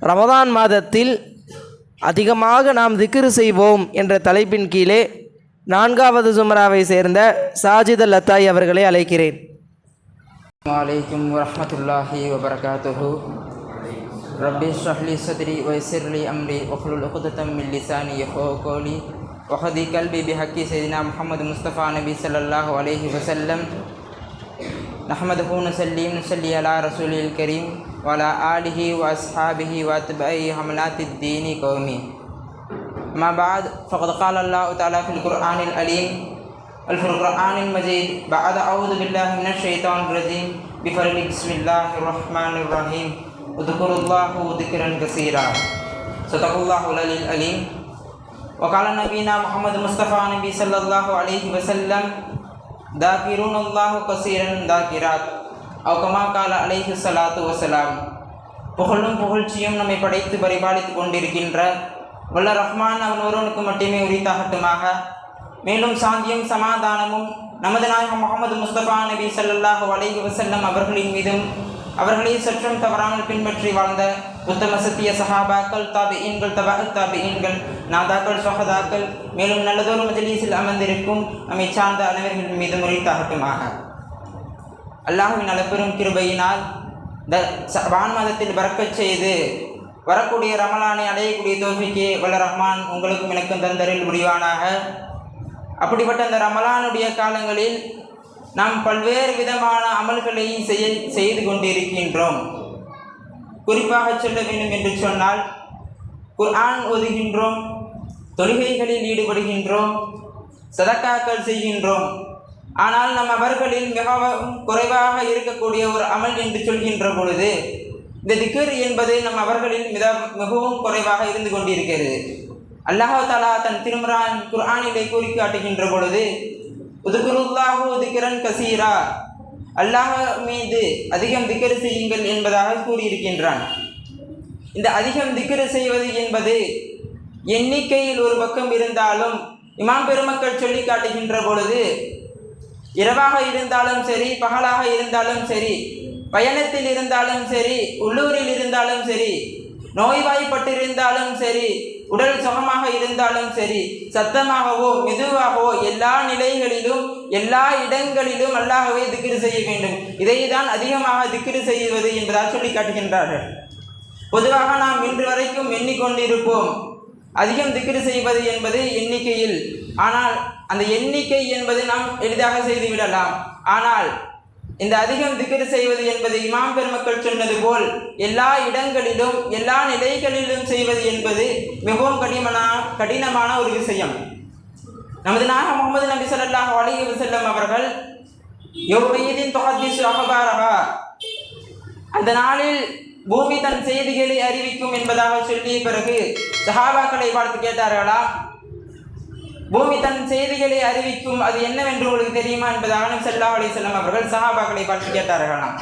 ரமதான் மாதத்தில் அதிகமாக நாம் திக்ரு செய்வோம் என்ற தலைப்பின் கீழே 4வது ஜும்ராவை சேர்ந்த சாஜித் அல் அத்தாய் அவர்களை அழைக்கிறேன். அலைக்கும் வரஹ்மத்துல்லாஹி வபரகாத்துஹு. ரப்பி ஷ்ரஹ் லி ஸத்ரி வயஸ்ஸிர் லி அம்ரி வஹ்லுல் உக்ததம் மின் லிசானி யஃப்கஹு கௌலி வஹதி கல்பி பிஹக்கி சய்யிதினா முஹம்மது முஸ்தஃபா நபி ஸல்லல்லாஹு அலைஹி வஸல்லம். நஹ்மதுஹு நுஸல்லி அலா ரசூலில் கரீம் வ அலா ஆலிஹி வ அஸ்ஹாபிஹி வ அத்பாஇ ஹமலாத்தித் தீனி கௌமி. அம்மா பஅத் ஃபகத் கால அல்லாஹு தஆலா ஃபில் குர்ஆனில் அலீம் அல்-ஃபுர்கானில் மஜீத் பஅத அஊது பில்லாஹி மினஷ் ஷைத்தானிர் ரஜீம் பிஃபர்லி பிஸ்மில்லாஹிர் ரஹ்மானிர் ரஹீம் உத்குருல்லாஹு திக்ரன் கஸீரா ஸதகுல்லாஹுல் அலில் அலீம். வகால நபீனா முஹம்மது முஸ்தஃபா நபி ஸல்லல்லாஹு அலைஹி வஸல்லம் தாகிருனல்லாஹு கஸீரன் தாகிராத் அவ் கமா கால அலைஹி ஸலாத்து வஸலாம். புகழும் புகழ்ச்சியும் நம்மை படைத்து பரிபாலித்து கொண்டிருக்கின்ற வல்ல ரஹ்மான் அவன் ஒருவனுக்கு மட்டுமே உரித்தாகட்டுமாக. மேலும் சாந்தியும் சமாதானமும் நமது நாயகம் முஹம்மது முஸ்தஃபா நபி ஸல்லல்லாஹு அலைஹி வஸல்லம் அவர்களின் மீதும் அவர்களை சற்றும் தவறாமல் பின்பற்றி வாழ்ந்த உத்தம சத்திய சஹாபாக்கள், தாபிஈன்கள், தபஅத் தாபிஈன்கள், நாதாக்கள், ஷஹதாக்கள், மேலும் நல்லதொரு மஜ்லிஸில் அமர்ந்திருக்கும் நம்மை சார்ந்த அனைவர்களின் மீதும் உரித்தாகட்டுமாக. அல்லாஹ்வின் அளப்பெரும் கிருபையினால் ஷஅபான் மாதத்தில் பரக்கத் செய்து வரக்கூடிய ரமலானை அடையக்கூடிய தௌஃபீக்கை வல்ல ரஹ்மான் உங்களுக்கும் எனக்கும் தந்தரில் முடிவானாக. அப்படிப்பட்ட அந்த ரமலானுடைய காலங்களில் நாம் பல்வேறு விதமான அமல்களை செய்து கொண்டிருக்கின்றோம். குறிப்பாக சொல்ல வேண்டும் என்று சொன்னால், குர்ஆன் ஓதுகின்றோம், தொழுகைகளில் ஈடுபடுகின்றோம், சதக்காக்கள் செய்கின்றோம். ஆனால் நம் அவர்களில் மிகவும் குறைவாக இருக்கக்கூடிய ஒரு அமல் என்று சொல்கின்ற பொழுது இந்த திக்ர் என்பது நம் அவர்களில் மிகவும் குறைவாக இருந்து கொண்டிருக்கிறது. அல்லாஹ் தஆலா தன் திருமறான் குர்ஆனிலே கூறி காட்டுகின்ற பொழுது உத்குருல்லாஹு திக்ரன் கஸீரா, அல்லாஹ் மீது அதிகம் திக்ர் செய்யுங்கள் என்பதாக கூறியிருக்கின்றான். இந்த அதிகம் திக்ர் செய்வது என்பது எண்ணிக்கையில் ஒரு பக்கம் இருந்தாலும் இமாம் பெருமக்கள் சொல்லி காட்டுகின்ற பொழுது இரவாக இருந்தாலும் சரி, பகலாக இருந்தாலும் சரி, பயணத்தில் இருந்தாலும் சரி, உள்ளூரில் இருந்தாலும் சரி, நோய்வாய்ப்பட்டிருந்தாலும் சரி, உடல் சுகமாக இருந்தாலும் சரி, சத்தமாகவோ மெதுவாகவோ எல்லா நிலைகளிலும் எல்லா இடங்களிலும் அல்லாஹ்வை திக்ர் செய்ய வேண்டும். இதை தான் அதிகமாக திக்ர் செய்வது என்பதாக சொல்லி காட்டுகின்றார்கள். பொதுவாக நாம் இன்று வரைக்கும் எண்ணிக்கொண்டிருப்போம் அதிகம் திக்ர் செய்வது என்பது எண்ணிக்கையில். ஆனால் அந்த எண்ணிக்கை என்பது நாம் எளிதாக செய்துவிடலாம். ஆனால் இந்த அதிகம் திக்ர் செய்வது என்பது இமாம் பெருமக்கள் சொன்னது போல் எல்லா இடங்களிலும் எல்லா நிலைகளிலும் செய்வது என்பது மிகவும் கடினமான ஒரு விஷயம். நமது நாயகம் முஹம்மது நபி ஸல்லல்லாஹு அலைஹி வஸல்லம் அவர்கள் யௌமஇதின் துஹத்திஸு அஹ்பாரஹா, அந்த நாளில் பூமி தன் செய்திகளை அறிவிக்கும் என்பதாக சொல்லிய பிறகு சஹாபாக்களை பார்த்து கேட்டார்களாம், பூமி தன் செய்திகளை அறிவிக்கும், அது என்னவென்று உங்களுக்கு தெரியுமா என்பதாக நபி ஸல்லல்லாஹு அலைஹி வஸல்லம் அவர்கள் சஹாபாக்களை பார்த்து கேட்டார்களாம்.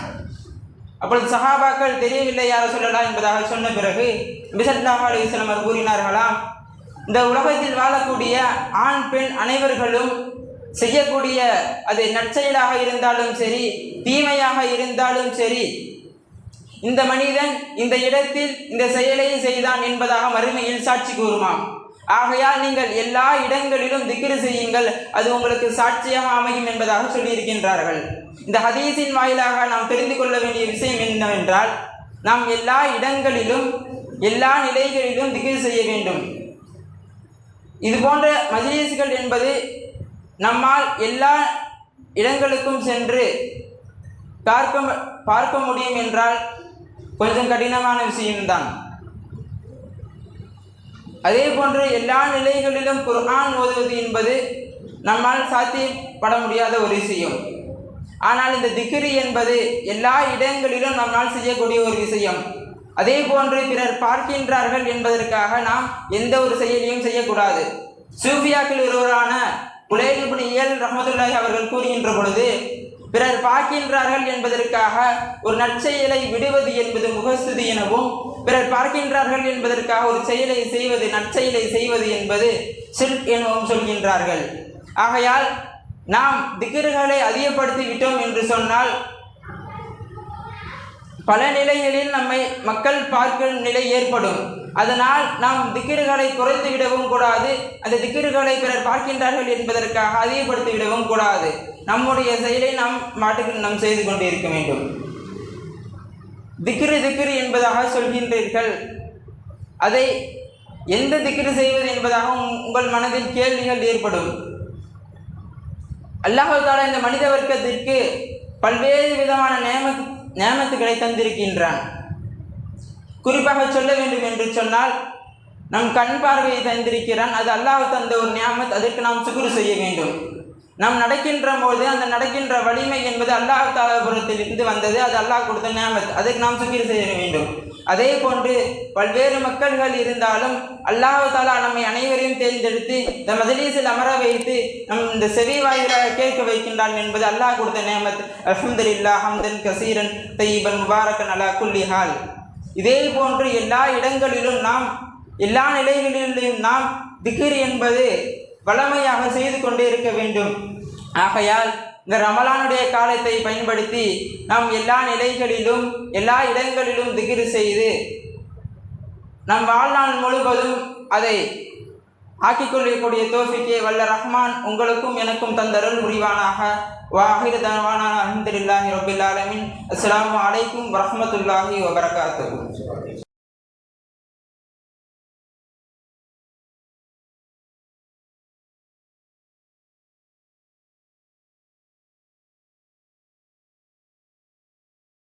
அப்பொழுது சஹாபாக்கள் தெரியவில்லை யா ரசூலல்லாஹ் என்பதாக சொன்ன பிறகு நபி ஸல்லல்லாஹு அலைஹி வஸல்லம் அவர் கூறினார்களாம், இந்த உலகத்தில் வாழக்கூடிய ஆண் பெண் அனைவர்களும் செய்யக்கூடிய அது நற்செயலாக இருந்தாலும் சரி, தீமையாக இருந்தாலும் சரி, இந்த மனிதன் இந்த இடத்தில் இந்த செயலை செய்தான் என்பதாக மறுமையில் சாட்சி கூறுமாம். ஆகையால் நீங்கள் எல்லா இடங்களிலும் திக்ர் செய்யுங்கள், அது உங்களுக்கு சாட்சியாக அமையும் என்பதாக சொல்லியிருக்கின்றார்கள். இந்த ஹதீஸின் வாயிலாக நாம் தெரிந்து கொள்ள வேண்டிய விஷயம் என்னவென்றால், நாம் எல்லா இடங்களிலும் எல்லா நிலைகளிலும் திக்ர் செய்ய வேண்டும். இது போன்ற மஜ்லிஸ்கள் என்பது நம்மால் எல்லா இடங்களுக்கும் சென்று பார்க்க முடியும் என்றால் கொஞ்சம் கடினமான விஷயம்தான். அதே போன்று எல்லா நிலைகளிலும் குர்ஆன் ஓதுவது என்பது நம்மால் சாத்தியப்பட முடியாத ஒரு விஷயம். ஆனால் இந்த திக்ர் என்பது எல்லா இடங்களிலும் நம்மால் செய்யக்கூடிய ஒரு விஷயம். அதே போன்று பிறர் பார்க்கின்றார்கள் என்பதற்காக நாம் எந்த ஒரு செயலையும் செய்யக்கூடாது. சூஃபியாக்கள் ஒருவரான புலைல் இப்னு இயல் ரஹ்மத்துல்லாஹி அவர்கள் கூறுகின்ற பொழுது, பிறர் பார்க்கின்றார்கள் என்பதற்காக ஒரு நற்செயலை விடுவது என்பது முகஸ்துதி எனவும், பிறர் பார்க்கின்றார்கள் என்பதற்காக ஒரு செயலை செய்வது நற்செயலை செய்வது என்பது ஷிர்க் எனவும் சொல்கின்றார்கள். ஆகையால் நாம் திக்ர்களை அதிகப்படுத்தி விட்டோம் என்று சொன்னால் பல நிலைகளில் நம்மை மக்கள் பார்க்கும் நிலை ஏற்படும். அதனால் நாம் திக்ருகளை குறைத்து விடவும் கூடாது. அந்த திக்ருகளை பிறர் பார்க்கின்றார்கள் என்பதற்காக அதிகப்படுத்தி விடவும் கூடாது. நம்முடைய செயலை நாம் மாட்டுக்கு நாம் செய்து கொண்டு இருக்க வேண்டும். திக்ரு என்பதாக சொல்கின்றீர்கள், அதை எந்த திக்ரு செய்வது என்பதாக உங்கள் மனதில் கேள்விகள் ஏற்படும். அல்லாஹ் தஆலா இந்த மனித வர்க்கத்திற்கு பல்வேறு விதமான நேமத்துகளை தந்திருக்கின்றான். குறிப்பாக சொல்ல வேண்டும் என்று சொன்னால், நம் கண் பார்வையை தந்திருக்கிறான். அது அல்லாஹ் தந்த ஒரு நியாமத். அதற்கு நாம் சுக்ர் செய்ய வேண்டும். நாம் நடக்கின்ற போது அந்த நடக்கின்ற வலிமை என்பது அல்லாஹ் தஆலா புறத்திலிருந்து வந்தது. அது அல்லாஹ் கொடுத்த நியாமத். அதற்கு நாம் சுக்ர் செய்ய வேண்டும். அதே போன்று பல்வேறு மக்கள்கள் இருந்தாலும் அல்லாஹ் தஆலா நம்மை அனைவரையும் தேர்ந்தெடுத்து இந்த மஜ்லிஸில் அமர வைத்து நம் இந்த செவி வாயிலாக கேட்க வைக்கின்றான் என்பது அல்லாஹ் கொடுத்த நியாமத். அல்ஹம்துலில்லாஹ் ஹம்தன் கஸீரன் தய்யிபன் முபாரக்கன் அலா குல்லி ஹால். இதே போன்று எல்லா இடங்களிலும் எல்லா நிலைகளிலும் நாம் திக்ர் என்பது வளமையாக செய்து கொண்டே இருக்க வேண்டும். ஆகையால் இந்த ரமலானுடைய காலத்தை பயன்படுத்தி நாம் எல்லா நிலைகளிலும் எல்லா இடங்களிலும் திக்ர் செய்து நம் வாழ்நாள் முழுவதும் அதை ஆக்கிக்கொள்ளக்கூடிய தௌஃபீக்கை வல்ல ரஹ்மான் உங்களுக்கும் எனக்கும் தந்தருள் புரிவானாக. வாஹிரு தஅவானா அல்ஹம்துலில்லாஹி ரப்பில் ஆலமீன். அஸ்ஸலாமு அலைக்கும் வரஹ்மத்துல்லாஹி வபரகாத்துஹு.